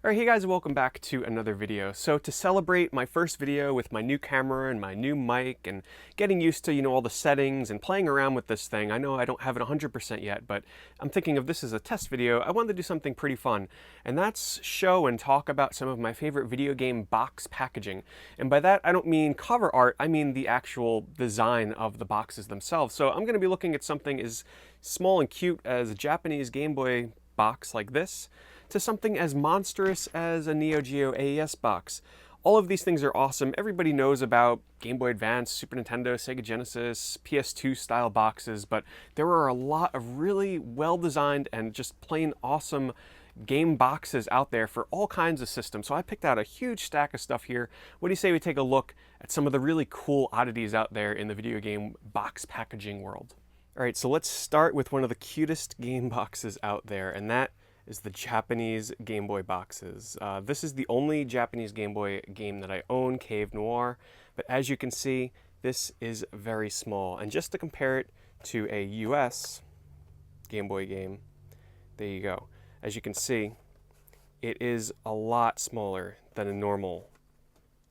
Alright, hey guys, welcome back to another video. So to celebrate my first video with my new camera and my new mic and getting used to, all the settings and playing around with this thing, I know I don't have it 100% yet, but I'm thinking of this as a test video. I wanted to do something pretty fun, and that's show and talk about some of my favorite video game box packaging. And by that, I don't mean cover art, I mean the actual design of the boxes themselves. So I'm going to be looking at something as small and cute as a Japanese Game Boy box like this, to something as monstrous as a NeoGeo AES box. All of these things are awesome. Everybody knows about Game Boy Advance, Super Nintendo, Sega Genesis, PS2 style boxes, but there are a lot of really well-designed and just plain awesome game boxes out there for all kinds of systems. So I picked out a huge stack of stuff here. What do you say we take a look at some of the really cool oddities out there in the video game box packaging world? All right, so let's start with one of the cutest game boxes out there, and that is the Japanese Game Boy boxes. This is the only Japanese Game Boy game that I own, Cave Noir, but as you can see, this is very small. And just to compare it to a US Game Boy game, there you go. As you can see, it is a lot smaller than a normal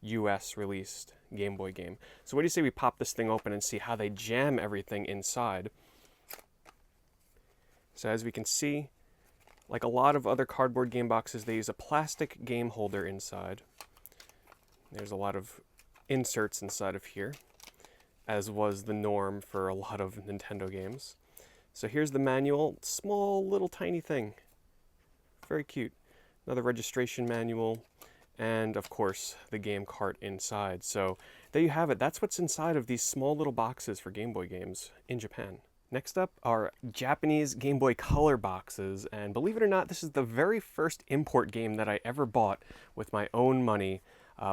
US released Game Boy game. So what do you say we pop this thing open and see how they jam everything inside? So as we can see, like a lot of other cardboard game boxes, they use a plastic game holder inside. There's a lot of inserts inside of here, as was the norm for a lot of Nintendo games. So here's the manual, small little tiny thing. Very cute. Another registration manual, and of course the game cart inside. So there you have it. That's what's inside of these small little boxes for Game Boy games in Japan. Next up are Japanese Game Boy Color boxes, and believe it or not, this is the very first import game that I ever bought with my own money.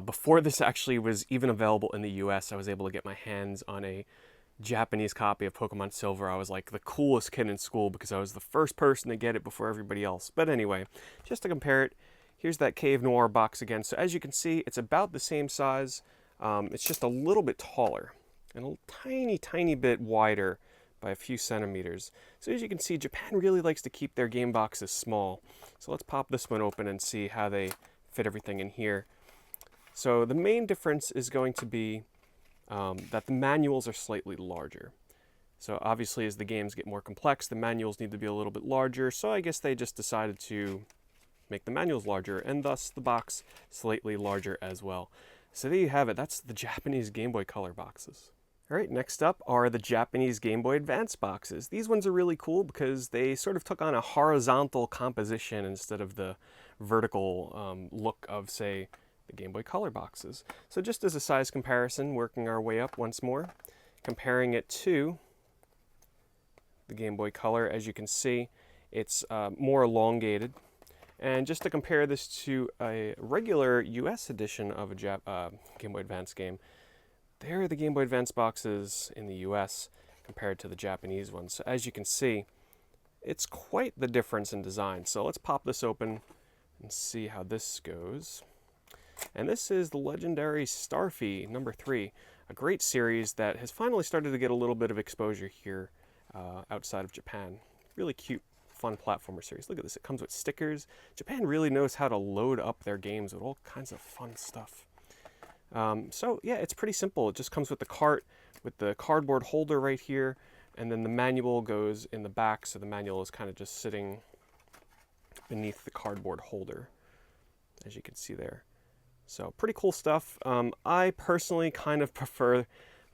Before this actually was even available in the US, I was able to get my hands on a Japanese copy of Pokemon Silver. I was like the coolest kid in school because I was the first person to get it before everybody else. But anyway, just to compare it, here's that Cave Noir box again. So as you can see, it's about the same size. It's just a little bit taller and a tiny bit wider by a few centimeters. So as you can see, Japan really likes to keep their game boxes small. So let's pop this one open and see how they fit everything in here. So the main difference is going to be that the manuals are slightly larger. So obviously as the games get more complex, the manuals need to be a little bit larger. So I guess they just decided to make the manuals larger, and thus the box slightly larger as well. So there you have it. That's the Japanese Game Boy Color boxes. All right, next up are the Japanese Game Boy Advance boxes. These ones are really cool because they sort of took on a horizontal composition instead of the vertical look of, say, the Game Boy Color boxes. So just as a size comparison, working our way up once more, comparing it to the Game Boy Color, as you can see, it's more elongated. And just to compare this to a regular US edition of a Game Boy Advance game, there are the Game Boy Advance boxes in the US compared to the Japanese ones. So as you can see, it's quite the difference in design. So let's pop this open and see how this goes. And this is the legendary Starfy #3, a great series that has finally started to get a little bit of exposure here outside of Japan. Really cute, fun platformer series. Look at this, it comes with stickers. Japan really knows how to load up their games with all kinds of fun stuff. So yeah, it's pretty simple. It just comes with the cart, with the cardboard holder right here, and then the manual goes in the back, so the manual is kind of just sitting beneath the cardboard holder, as you can see there. So pretty cool stuff. I personally kind of prefer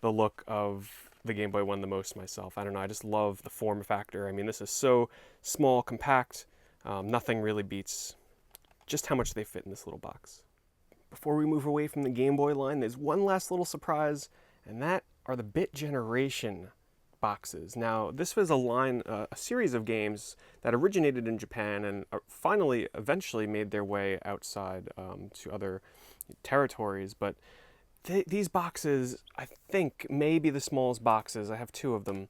the look of the Game Boy one the most myself. I don't know, I just love the form factor. I mean, this is so small, compact, nothing really beats just how much they fit in this little box. Before we move away from the Game Boy line, there's one last little surprise, and that are the Bit Generation boxes. Now, this was a series of games that originated in Japan and finally, eventually made their way outside to other territories. But these boxes, I think, may be the smallest boxes. I have two of them,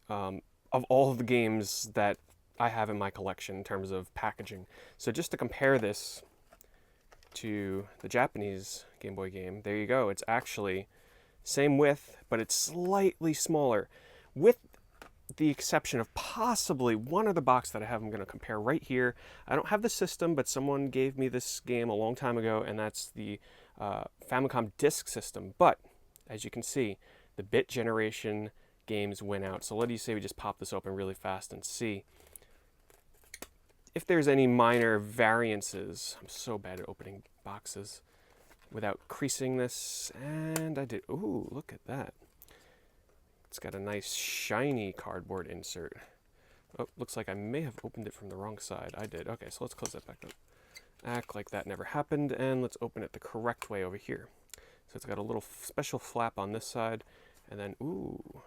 of all of the games that I have in my collection in terms of packaging. So just to compare this to the Japanese Game Boy game, there you go. It's actually same width, but it's slightly smaller. With the exception of possibly one other box that I have I'm going to compare right here. I don't have the system, but someone gave me this game a long time ago, and that's the Famicom Disk System. But, as you can see, the bit generation games win out. So what do you say we just pop this open really fast and see if there's any minor variances. I'm so bad at opening boxes without creasing this, and I did. Ooh, look at that. It's got a nice shiny cardboard insert. Oh, looks like I may have opened it from the wrong side. I did. Okay, so let's close that back up. Act like that never happened, and let's open it the correct way over here. So it's got a little special flap on this side, and then, ooh,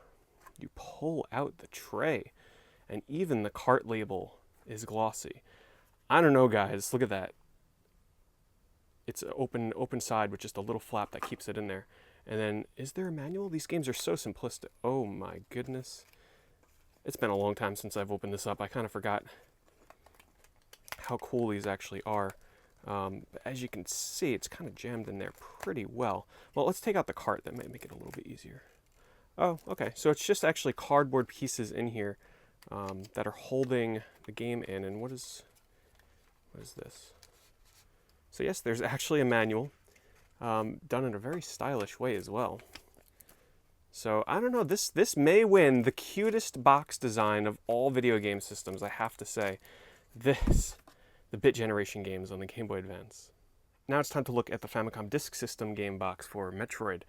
you pull out the tray, and even the cart label is glossy. I don't know, guys. Look at that. It's an open side with just a little flap that keeps it in there. And then, is there a manual? These games are so simplistic. Oh my goodness. It's been a long time since I've opened this up. I kind of forgot how cool these actually are. As you can see, it's kind of jammed in there pretty well. Well, let's take out the cart. That might make it a little bit easier. Oh, okay. So it's just actually cardboard pieces in here that are holding the game in. And what is this? So yes, there's actually a manual. Done in a very stylish way as well. So I don't know, this may win the cutest box design of all video game systems, I have to say. The bit generation games on the Game Boy Advance. Now it's time to look at the Famicom Disk System game box for Metroid.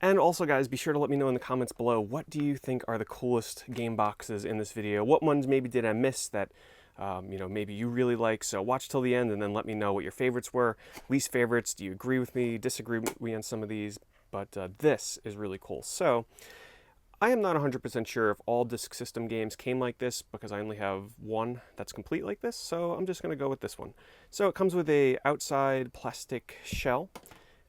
And also, guys, be sure to let me know in the comments below, what do you think are the coolest game boxes in this video? What ones maybe did I miss that maybe you really like? So watch till the end and then let me know what your favorites were, least favorites. Do you agree with me, disagree with me on some of these? But this is really cool. So I am not 100% sure if all Disk System games came like this, because I only have one that's complete like this, so I'm just going to go with this one. So it comes with a outside plastic shell,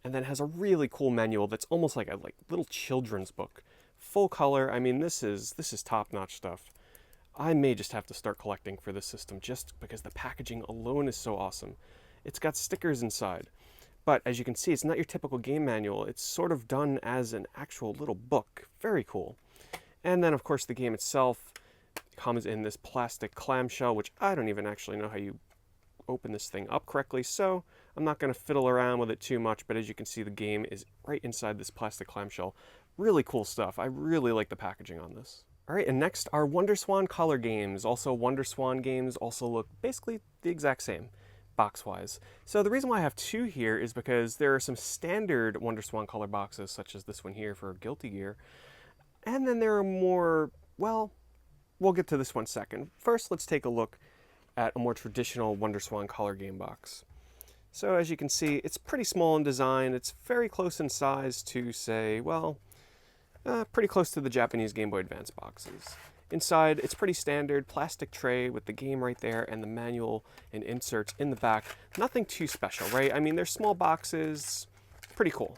and then has a really cool manual that's almost like a little children's book. Full color. I mean, this is top-notch stuff. I may just have to start collecting for this system just because the packaging alone is so awesome. It's got stickers inside, but as you can see, it's not your typical game manual. It's sort of done as an actual little book. Very cool. And then, of course, the game itself comes in this plastic clamshell, which I don't even actually know how you open this thing up correctly, so I'm not going to fiddle around with it too much, but as you can see, the game is right inside this plastic clamshell. Really cool stuff. I really like the packaging on this. Alright, and next are Wonderswan Color games. Also, Wonderswan games also look basically the exact same, box-wise. So the reason why I have two here is because there are some standard Wonderswan Color boxes, such as this one here for Guilty Gear. And then there are more, well, we'll get to this one second. First, let's take a look at a more traditional Wonderswan Color game box. So as you can see, it's pretty small in design. It's very close in size to, say, well, pretty close to the Japanese Game Boy Advance boxes. Inside, it's pretty standard, plastic tray with the game right there and the manual and inserts in the back. Nothing too special, right? I mean, they're small boxes, pretty cool.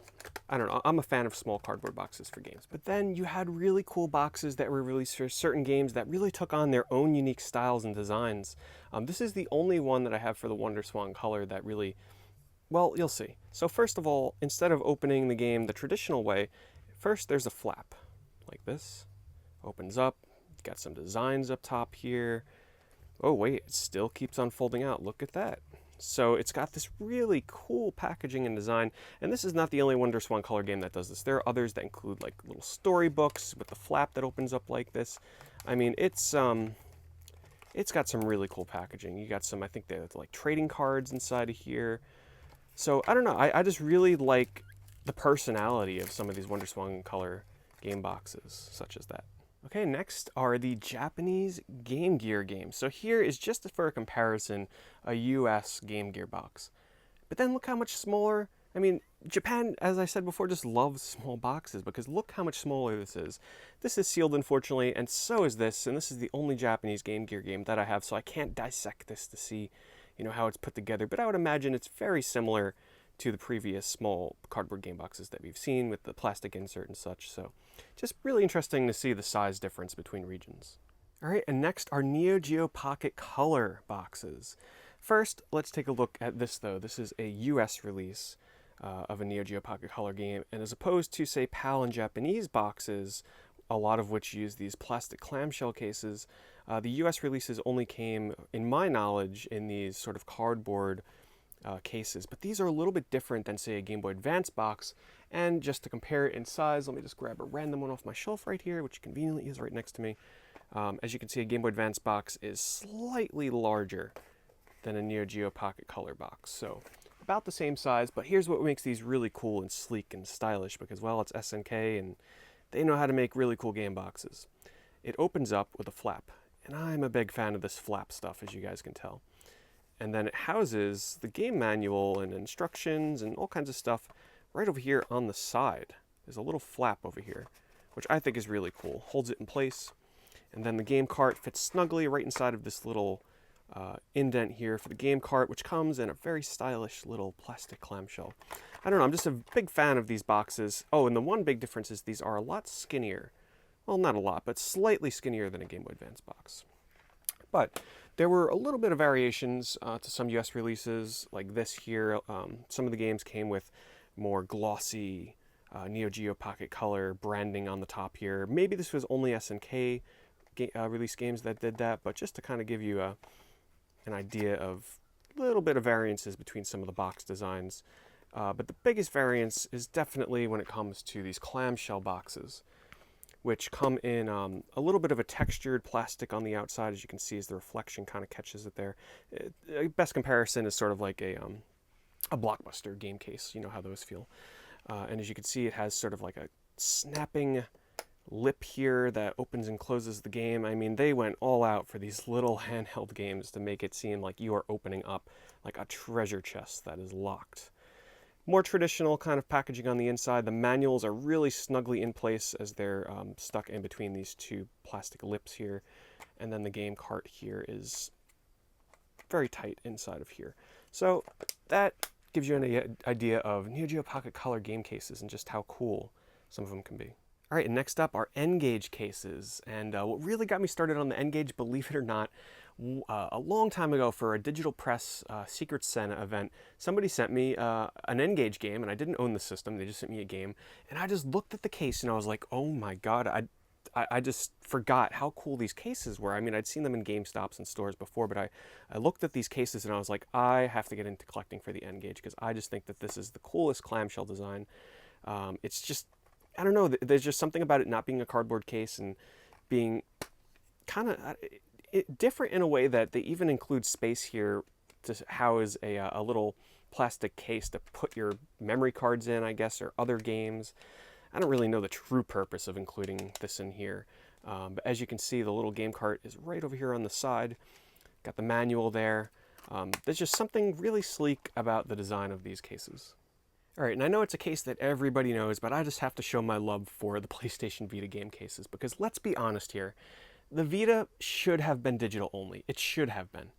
I don't know, I'm a fan of small cardboard boxes for games. But then you had really cool boxes that were released for certain games that really took on their own unique styles and designs. This is the only one that I have for the Wonderswan Color that really, well, you'll see. So first of all, instead of opening the game the traditional way, first there's a flap, like this. Opens up, got some designs up top here. Oh wait, it still keeps on folding out, look at that. So it's got this really cool packaging and design, and this is not the only Wonderswan Color game that does this. There are others that include like little storybooks with the flap that opens up like this. I mean, it's got some really cool packaging. You got some, I think they're like trading cards inside of here. So I don't know, I just really like the personality of some of these Wonderswan Color game boxes, such as that. Okay, next are the Japanese Game Gear games. So here is just for a comparison, a US Game Gear box. But then look how much smaller. I mean, Japan, as I said before, just loves small boxes because look how much smaller this is. This is sealed, unfortunately, and so is this, and this is the only Japanese Game Gear game that I have, so I can't dissect this to see, how it's put together, but I would imagine it's very similar to the previous small cardboard game boxes that we've seen with the plastic insert and such. So just really interesting to see the size difference between regions. All right, and next are NeoGeo Pocket Color boxes. First, let's take a look at this though. This is a US release of a NeoGeo Pocket Color game, and as opposed to, say, PAL and Japanese boxes, a lot of which use these plastic clamshell cases. The US releases only came, in my knowledge, in these sort of cardboard cases, but these are a little bit different than, say, a Game Boy Advance box. And just to compare it in size, let me just grab a random one off my shelf right here, which conveniently is right next to me. As you can see, a Game Boy Advance box is slightly larger than a NeoGeo Pocket Color box, so about the same size. But here's what makes these really cool and sleek and stylish, because, well, it's SNK and they know how to make really cool game boxes. It opens up with a flap, and I'm a big fan of this flap stuff, as you guys can tell. And then it houses the game manual and instructions and all kinds of stuff right over here on the side. There's a little flap over here, which I think is really cool. Holds it in place. And then the game cart fits snugly right inside of this little indent here for the game cart, which comes in a very stylish little plastic clamshell. I don't know, I'm just a big fan of these boxes. Oh, and the one big difference is these are a lot skinnier. Well, not a lot, but slightly skinnier than a Game Boy Advance box. But there were a little bit of variations to some US releases, like this here. Some of the games came with more glossy NeoGeo Pocket Color branding on the top here. Maybe this was only SNK release games that did that, but just to kind of give you an idea of a little bit of variances between some of the box designs. But the biggest variance is definitely when it comes to these clamshell boxes, which come in a little bit of a textured plastic on the outside, as you can see, as the reflection kind of catches it there. Best comparison is sort of like a Blockbuster game case. You know how those feel. And as you can see, it has sort of like a snapping lip here that opens and closes the game. I mean, they went all out for these little handheld games to make it seem like you are opening up like a treasure chest that is locked. More traditional kind of packaging on the inside. The manuals are really snugly in place as they're stuck in between these two plastic lips here. And then the game cart here is very tight inside of here. So that gives you an idea of NeoGeo Pocket Color game cases and just how cool some of them can be. All right, and next up are N-Gage cases. And what really got me started on the N-Gage, believe it or not, a long time ago for a Digital Press Secret Santa event, somebody sent me an N-Gage game, and I didn't own the system. They just sent me a game. And I just looked at the case, and I was like, oh my God, I just forgot how cool these cases were. I mean, I'd seen them in GameStops and stores before, but I looked at these cases, and I was like, I have to get into collecting for the N-Gage, because I just think that this is the coolest clamshell design. It's just, I don't know, there's just something about it not being a cardboard case and being kind of different in a way that they even include space here to house a little plastic case to put your memory cards in, I guess, or other games. I don't really know the true purpose of including this in here. But as you can see, the little game cart is right over here on the side. Got the manual there. There's just something really sleek about the design of these cases. All right, and I know it's a case that everybody knows, but I just have to show my love for the PlayStation Vita game cases, because let's be honest here, the Vita should have been digital only. It should have been.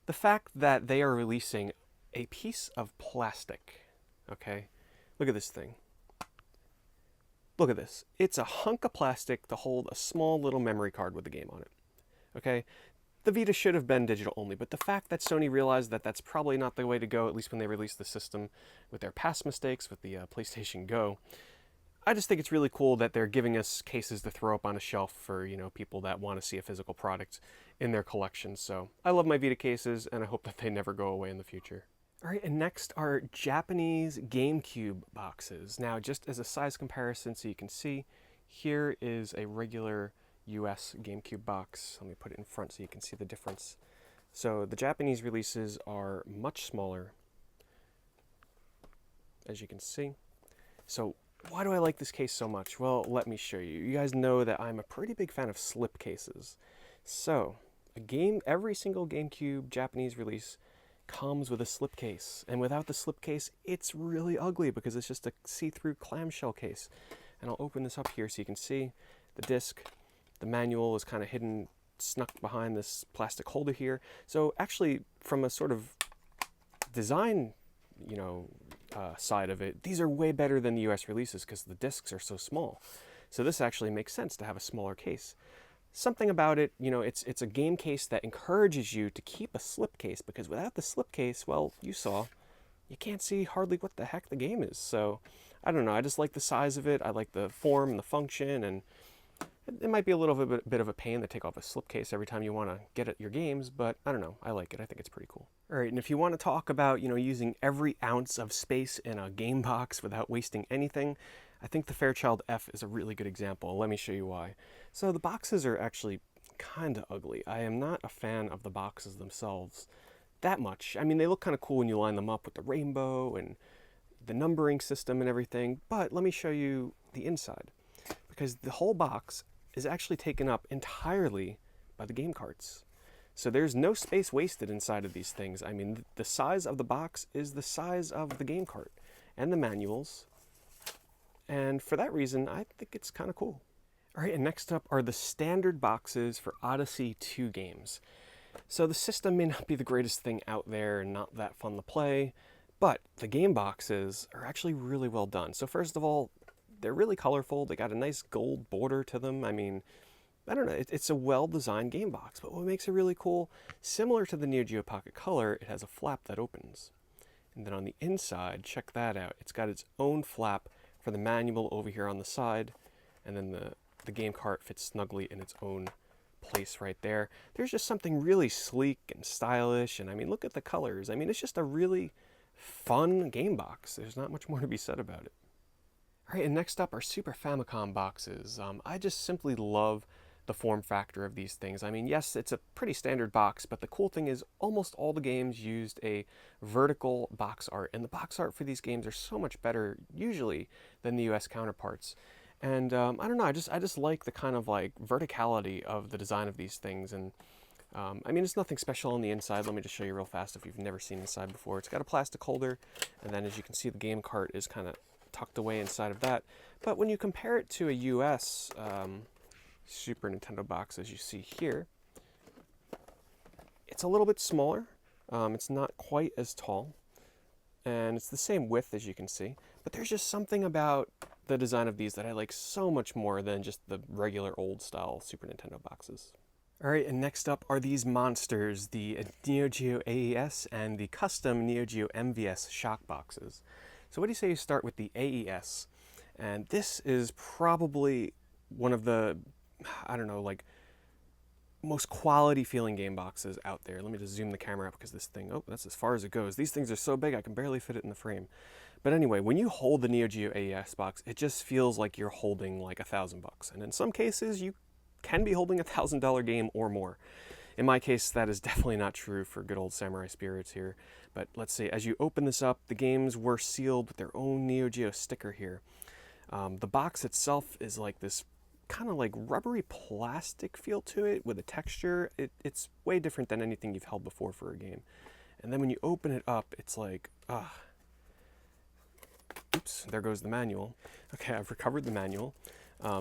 The fact that they are releasing a piece of plastic, okay? Look at this thing. Look at this. It's a hunk of plastic to hold a small little memory card with the game on it, okay? The Vita should have been digital only, but the fact that Sony realized that that's probably not the way to go, at least when they released the system with their past mistakes with the PlayStation Go, I just think it's really cool that they're giving us cases to throw up on a shelf for, you know, people that want to see a physical product in their collection. So I love my Vita cases, and I hope that they never go away in the future. All right, and next are Japanese GameCube boxes. Now, just as a size comparison so you can see, here is a regular US GameCube box. Let me put it in front so you can see the difference. So the Japanese releases are much smaller, as you can see. So why do I like this case so much? Well, let me show you. You guys know that I'm a pretty big fan of slip cases. So every single GameCube Japanese release comes with a slip case. And without the slip case, it's really ugly because it's just a see-through clamshell case. And I'll open this up here so you can see the disc. The manual is kind of hidden, snuck behind this plastic holder here. So actually, from a sort of design, side of it, these are way better than the US releases because the discs are so small. So this actually makes sense to have a smaller case. Something about it, it's a game case that encourages you to keep a slip case, because without the slip case, well, you saw, you can't see hardly what the heck the game is. So I don't know, I just like the size of it. I like the form and the function, and It might be a little bit of a pain to take off a slipcase every time you want to get at your games, but I don't know, I like it. I think it's pretty cool. All right, and if you want to talk about, using every ounce of space in a game box without wasting anything, I think the Fairchild F is a really good example. Let me show you why. So the boxes are actually kind of ugly. I am not a fan of the boxes themselves that much. I mean, they look kind of cool when you line them up with the rainbow and the numbering system and everything, but let me show you the inside, because the whole box is actually taken up entirely by the game carts. So there's no space wasted inside of these things. I mean, the size of the box is the size of the game cart and the manuals. And for that reason, I think it's kind of cool. All right, and next up are the standard boxes for Odyssey II games. So the system may not be the greatest thing out there and not that fun to play, but the game boxes are actually really well done. So first of all, they're really colorful. They got a nice gold border to them. I mean, I don't know, it's a well-designed game box, but what makes it really cool, similar to the NeoGeo Pocket Color, it has a flap that opens. And then on the inside, check that out, it's got its own flap for the manual over here on the side, and then the game cart fits snugly in its own place right there. There's just something really sleek and stylish, and I mean, look at the colors. I mean, it's just a really fun game box. There's not much more to be said about it. All right, and next up are Super Famicom boxes. I just simply love the form factor of these things. I mean, yes, it's a pretty standard box, but the cool thing is almost all the games used a vertical box art, and the box art for these games are so much better usually than the US counterparts. And I don't know, I just like the kind of like verticality of the design of these things. And I mean, it's nothing special on the inside. Let me just show you real fast if you've never seen inside before. It's got a plastic holder, and then as you can see, the game cart is kind of tucked away inside of that. But when you compare it to a US Super Nintendo box, as you see here, it's a little bit smaller. It's not quite as tall, and it's the same width as you can see. But there's just something about the design of these that I like so much more than just the regular old style Super Nintendo boxes. All right, and next up are these monsters, the NeoGeo AES and the custom NeoGeo MVS shock boxes. So what do you say you start with the AES? And this is probably one of the, I don't know, like most quality feeling game boxes out there. Let me just zoom the camera up because this thing, oh, that's as far as it goes. These things are so big I can barely fit it in the frame. But anyway, when you hold the NeoGeo AES box, it just feels like you're holding like $1,000. And in some cases, you can be holding a $1,000 game or more. In my case, that is definitely not true for good old Samurai Spirits here. But let's see, as you open this up, the games were sealed with their own NeoGeo sticker here. The box itself is like this kind of like rubbery plastic feel to it with a texture. It's way different than anything you've held before for a game. And then when you open it up, it's like, oops, there goes the manual. Okay, I've recovered the manual.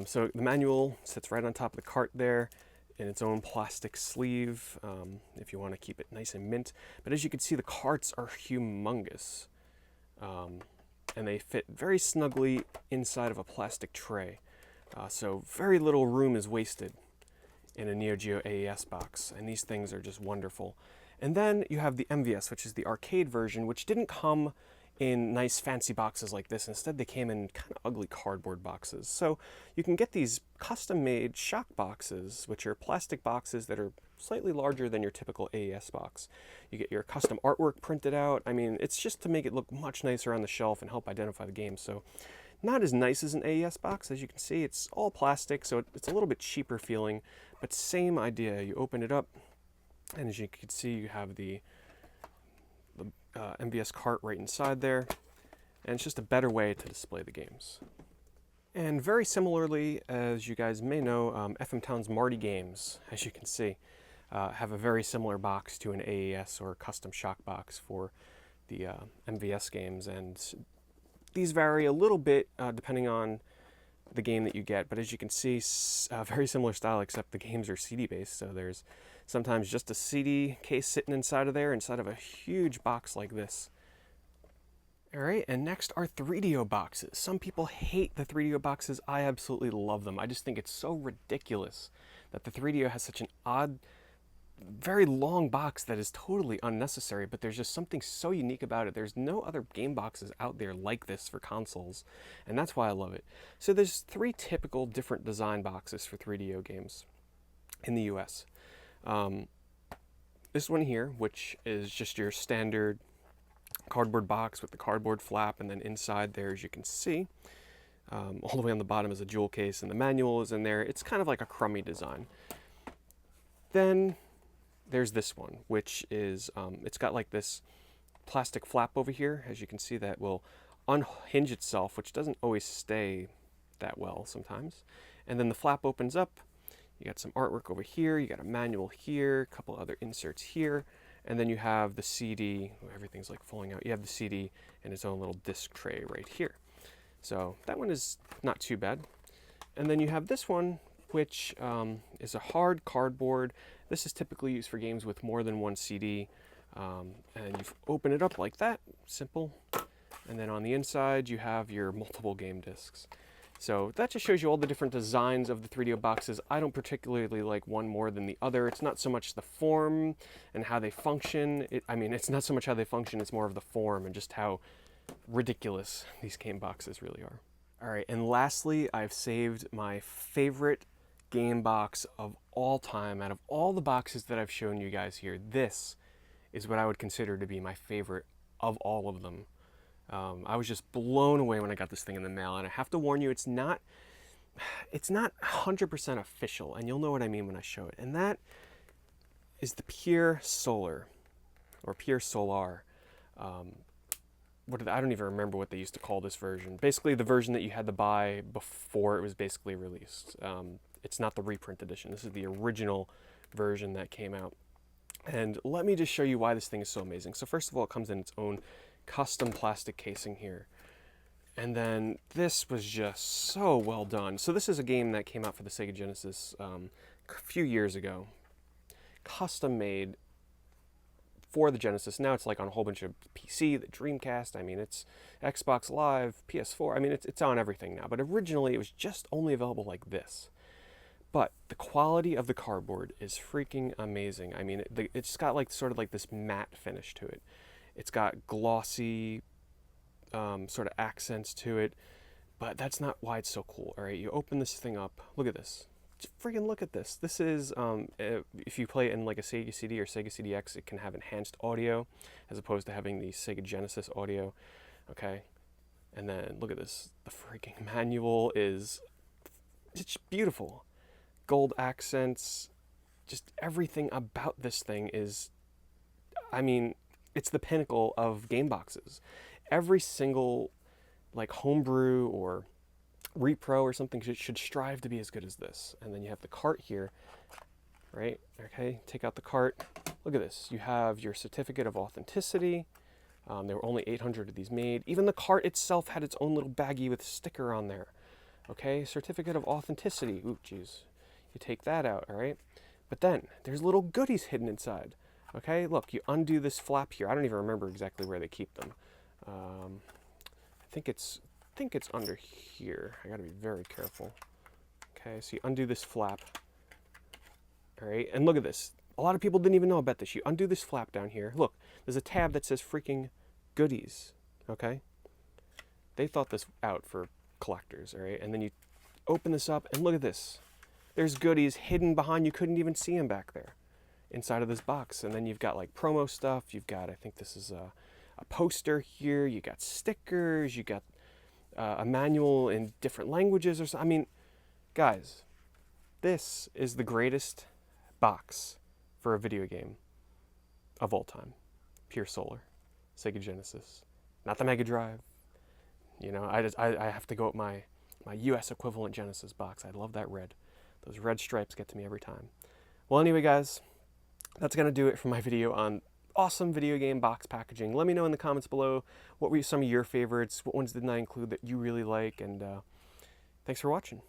So the manual sits right on top of the cart there in its own plastic sleeve, if you want to keep it nice and mint. But as you can see, the carts are humongous. And they fit very snugly inside of a plastic tray. So very little room is wasted in a NeoGeo AES box, and these things are just wonderful. And then you have the MVS, which is the arcade version, which didn't come in nice fancy boxes like this. Instead, they came in kind of ugly cardboard boxes. So you can get these custom-made shock boxes, which are plastic boxes that are slightly larger than your typical AES box. You get your custom artwork printed out. I mean, it's just to make it look much nicer on the shelf and help identify the game. So not as nice as an AES box. As you can see, it's all plastic, so it's a little bit cheaper feeling, but same idea. You open it up, and as you can see, you have the MVS cart right inside there, and it's just a better way to display the games. And very similarly, as you guys may know, FM Town's Marty Games, as you can see, have a very similar box to an AES or custom shock box for the MVS games, and these vary a little bit depending on the game that you get, but as you can see, very similar style, except the games are CD based, so there's sometimes just a CD case sitting inside of there, inside of a huge box like this. All right, and next are 3DO boxes. Some people hate the 3DO boxes. I absolutely love them. I just think it's so ridiculous that the 3DO has such an odd very long box that is totally unnecessary, but there's just something so unique about it. There's no other game boxes out there like this for consoles, and that's why I love it. So there's 3 typical different design boxes for 3DO games in the US. This one here, which is just your standard cardboard box with the cardboard flap, and then inside there, as you can see, all the way on the bottom is a jewel case, and the manual is in there. It's kind of like a crummy design. Then there's this one, which is, it's got like this plastic flap over here, as you can see, that will unhinge itself, which doesn't always stay that well sometimes. And then the flap opens up. You got some artwork over here, you got a manual here, a couple other inserts here, and then you have the CD. Everything's like falling out. You have the CD and its own little disc tray right here. So that one is not too bad. And then you have this one, which is a hard cardboard. This is typically used for games with more than one CD. And you open it up like that, simple. And then on the inside, you have your multiple game discs. So that just shows you all the different designs of the 3DO boxes. I don't particularly like one more than the other. It's not so much the form and how they function. It's not so much how they function, it's more of the form and just how ridiculous these game boxes really are. All right, and lastly, I've saved my favorite game box of all time. Out of all the boxes that I've shown you guys here, this is what I would consider to be my favorite of all of them. I was just blown away when I got this thing in the mail, and I have to warn you, it's not 100% official, and you'll know what I mean when I show it. And that is the Pure Solar, or Pure Solar. I don't even remember what they used to call this version. Basically, the version that you had to buy before it was basically released. It's not the reprint edition. This is the original version that came out. And let me just show you why this thing is so amazing. So first of all, it comes in its own custom plastic casing here. And then this was just so well done. So this is a game that came out for the Sega Genesis a few years ago. Custom made for the Genesis. Now it's like on a whole bunch of PC, the Dreamcast, it's Xbox Live, PS4, it's on everything now. But originally it was just only available like this. But the quality of the cardboard is freaking amazing. It's got like sort of like this matte finish to it. It's got glossy sort of accents to it, but that's not why it's so cool. All right, you open this thing up. Look at this. Just freaking look at this. This is, if you play it in like a Sega CD or Sega CDX, it can have enhanced audio as opposed to having the Sega Genesis audio. Okay, and then look at this. The freaking manual it's beautiful. Gold accents, just everything about this thing is, it's the pinnacle of game boxes. Every single like homebrew or repro or something should strive to be as good as this. And then you have the cart here, right? Okay, take out the cart. Look at this. You have your certificate of authenticity. There were only 800 of these made. Even the cart itself had its own little baggie with a sticker on there. Okay, certificate of authenticity. Ooh, geez. You take that out, all right? But then there's little goodies hidden inside. Okay, look, you undo this flap here. I don't even remember exactly where they keep them. I think it's under here. I gotta be very careful. Okay, so you undo this flap. All right, and look at this. A lot of people didn't even know about this. You undo this flap down here. Look, there's a tab that says freaking goodies. Okay, they thought this out for collectors. All right, and then you open this up and look at this. There's goodies hidden behind. You couldn't even see them back there inside of this box. And then you've got like promo stuff. You've got, I think this is a poster here. You got stickers. You got a manual in different languages or something. Guys, this is the greatest box for a video game of all time. Pure Solar, Sega Genesis, not the Mega Drive. I have to go with my US equivalent Genesis box. I love that red. Those red stripes get to me every time. Well, anyway, guys, that's going to do it for my video on awesome video game box packaging. Let me know in the comments below what were some of your favorites, what ones didn't I include that you really like, and thanks for watching.